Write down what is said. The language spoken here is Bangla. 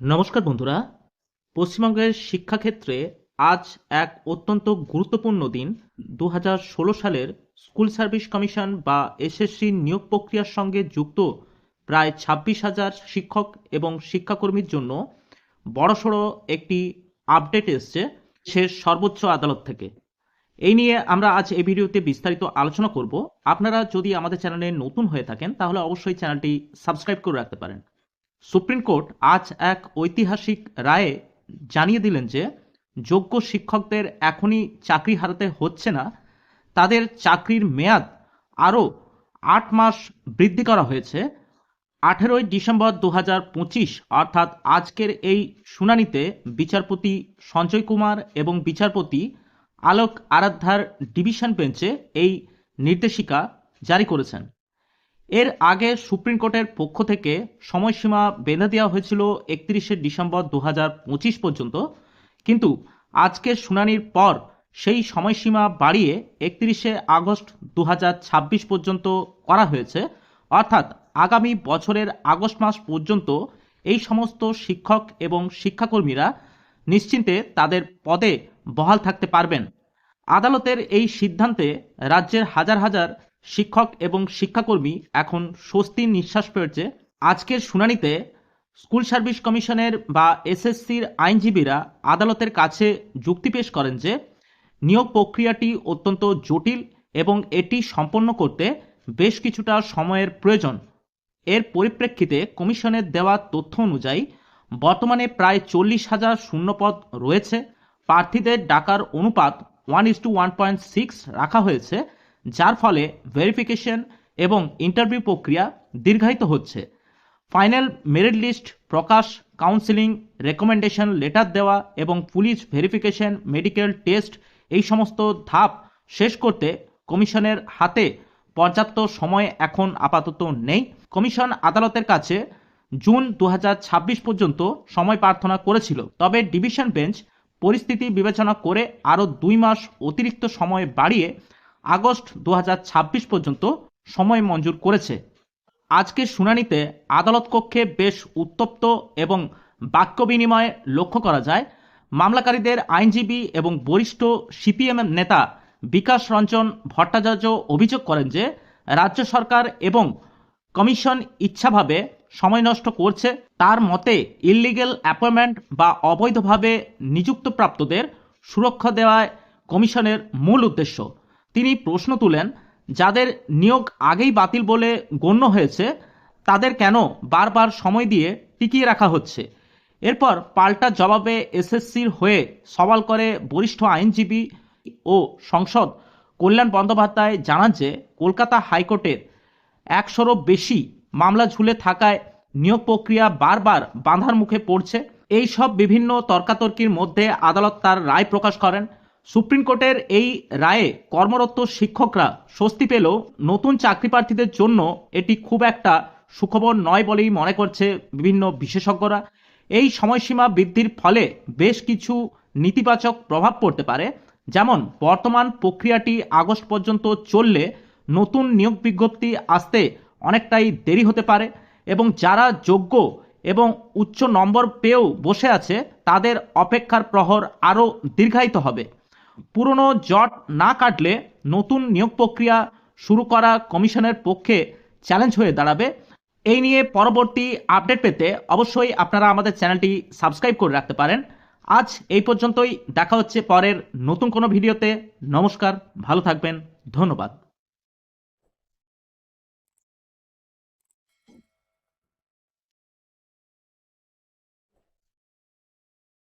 নমস্কার বন্ধুরা। পশ্চিমবঙ্গের শিক্ষাক্ষেত্রে আজ এক অত্যন্ত গুরুত্বপূর্ণ দিন। 2016 সালের স্কুল সার্ভিস কমিশন বা এসএসসি নিয়োগ প্রক্রিয়ার সঙ্গে যুক্ত প্রায় 26,000 শিক্ষক এবং শিক্ষাকর্মীর জন্য বড়সড় একটি আপডেট এসছে সে সর্বোচ্চ আদালত থেকে। এই নিয়ে আমরা আজ এই ভিডিওতে বিস্তারিত আলোচনা করব। আপনারা যদি আমাদের চ্যানেলে নতুন হয়ে থাকেন তাহলে অবশ্যই চ্যানেলটি সাবস্ক্রাইব করে রাখতে পারেন। সুপ্রিম কোর্ট আজ এক ঐতিহাসিক রায়ে জানিয়ে দিলেন যে যোগ্য শিক্ষকদের এখনই চাকরি হারাতে হচ্ছে না, তাদের চাকরির মেয়াদ আরও 8 মাস বৃদ্ধি করা হয়েছে। 18ই ডিসেম্বর 2025 অর্থাৎ আজকের এই শুনানিতে বিচারপতি সঞ্জয় কুমার এবং বিচারপতি আলোক আরাধ্যার ডিভিশন বেঞ্চে এই নির্দেশিকা জারি করেছেন। এর আগে সুপ্রিম কোর্টের পক্ষ থেকে সময়সীমা বেঁধে দেওয়া হয়েছিল 31শে ডিসেম্বর 2025 পর্যন্ত, কিন্তু আজকের শুনানির পর সেই সময়সীমা বাড়িয়ে 31শে আগস্ট 2026 পর্যন্ত করা হয়েছে। অর্থাৎ আগামী বছরের আগস্ট মাস পর্যন্ত এই সমস্ত শিক্ষক এবং শিক্ষাকর্মীরা নিশ্চিন্তে তাদের পদে বহাল থাকতে পারবেন। আদালতের এই সিদ্ধান্তে রাজ্যের হাজার হাজার শিক্ষক এবং শিক্ষাকর্মী এখন স্বস্তির নিঃশ্বাস ফেলছে। আজকের শুনানিতে স্কুল সার্ভিস কমিশনের বা এসএসসির আইনজীবীরা আদালতের কাছে যুক্তি পেশ করেন যে নিয়োগ প্রক্রিয়াটি অত্যন্ত জটিল এবং এটি সম্পন্ন করতে বেশ কিছুটা সময়ের প্রয়োজন। এর পরিপ্রেক্ষিতে কমিশনের দেওয়া তথ্য অনুযায়ী বর্তমানে প্রায় 40,000 শূন্যপদ রয়েছে। প্রার্থীদের ডাকার অনুপাত 1:1.6 রাখা হয়েছে, যার ফলে ভেরিফিকেশন এবং ইন্টারভিউ প্রক্রিয়া দীর্ঘায়িত হচ্ছে। ফাইনাল মেরিট লিস্ট প্রকাশ, কাউন্সেলিং, রেকমেন্ডেশন লেটার দেওয়া এবং পুলিশ ভেরিফিকেশন, মেডিকেল টেস্ট এই সমস্ত ধাপ শেষ করতে কমিশনের হাতে পর্যাপ্ত সময় এখন আপাতত নেই। কমিশন আদালতের কাছে জুন 2026 পর্যন্ত সময় প্রার্থনা করেছিল, তবে ডিভিশন বেঞ্চ পরিস্থিতি বিবেচনা করে আরও 2 মাস অতিরিক্ত সময় বাড়িয়ে আগস্ট 2026 পর্যন্ত সময় মঞ্জুর করেছে। আজকের শুনানিতে আদালত কক্ষে বেশ উত্তপ্ত এবং বাক্য বিনিময় লক্ষ্য করা যায়। মামলাকারীদের আইনজীবী এবং বরিষ্ঠ সিপিএম নেতা বিকাশ রঞ্জন ভট্টাচার্য অভিযোগ করেন যে রাজ্য সরকার এবং কমিশন ইচ্ছাভাবে সময় নষ্ট করছে। তার মতে ইললিগ্যাল অ্যাপয়েন্টমেন্ট বা অবৈধভাবে নিযুক্তপ্রাপ্তদের সুরক্ষা দেওয়ায় কমিশনের মূল উদ্দেশ্য। তিনি প্রশ্ন তুলেন, যাদের নিয়োগ আগেই বাতিল বলে গণ্য হয়েছে তাদের কেন বারবার সময় দিয়ে টিকিয়ে রাখা হচ্ছে। এরপর পাল্টা জবাবে এসএসসির হয়ে সওয়াল করে বরিষ্ঠ আইনজীবী ও সংসদ কল্যাণ বন্দ্যোপাধ্যায় জানান যে কলকাতা হাইকোর্টের 100রও বেশি মামলা ঝুলে থাকায় নিয়োগ প্রক্রিয়া বারবার বাঁধার মুখে পড়ছে। এই সব বিভিন্ন তর্কাতর্কির মধ্যে আদালত তার রায় প্রকাশ করেন। সুপ্রিম কোর্টের এই রায়ে কর্মরত শিক্ষকরা স্বস্তি পেলেও নতুন চাকরি প্রার্থীদের জন্য এটি খুব একটা সুখবর নয় বলেই মনে করছে বিভিন্ন বিশেষজ্ঞরা। এই সময়সীমা বৃদ্ধির ফলে বেশ কিছু নেতিবাচক প্রভাব পড়তে পারে, যেমন বর্তমান প্রক্রিয়াটি আগস্ট পর্যন্ত চললে নতুন নিয়োগ বিজ্ঞপ্তি আসতে অনেকটাই দেরি হতে পারে এবং যারা যোগ্য এবং উচ্চ নম্বর পেয়েও বসে আছে তাদের অপেক্ষার প্রহর আরও দীর্ঘায়িত হবে। পুরনো জট না কাটলে নতুন নিয়োগ প্রক্রিয়া শুরু করা কমিশনের পক্ষে চ্যালেঞ্জ হয়ে দাঁড়াবে। এই নিয়ে পরবর্তী আপডেট পেতে অবশ্যই আপনারা আমাদের চ্যানেলটি সাবস্ক্রাইব করে রাখতে পারেন। আজ এই পর্যন্তই, দেখা হচ্ছে পরের নতুন কোনো ভিডিওতে। নমস্কার, ভালো থাকবেন, ধন্যবাদ।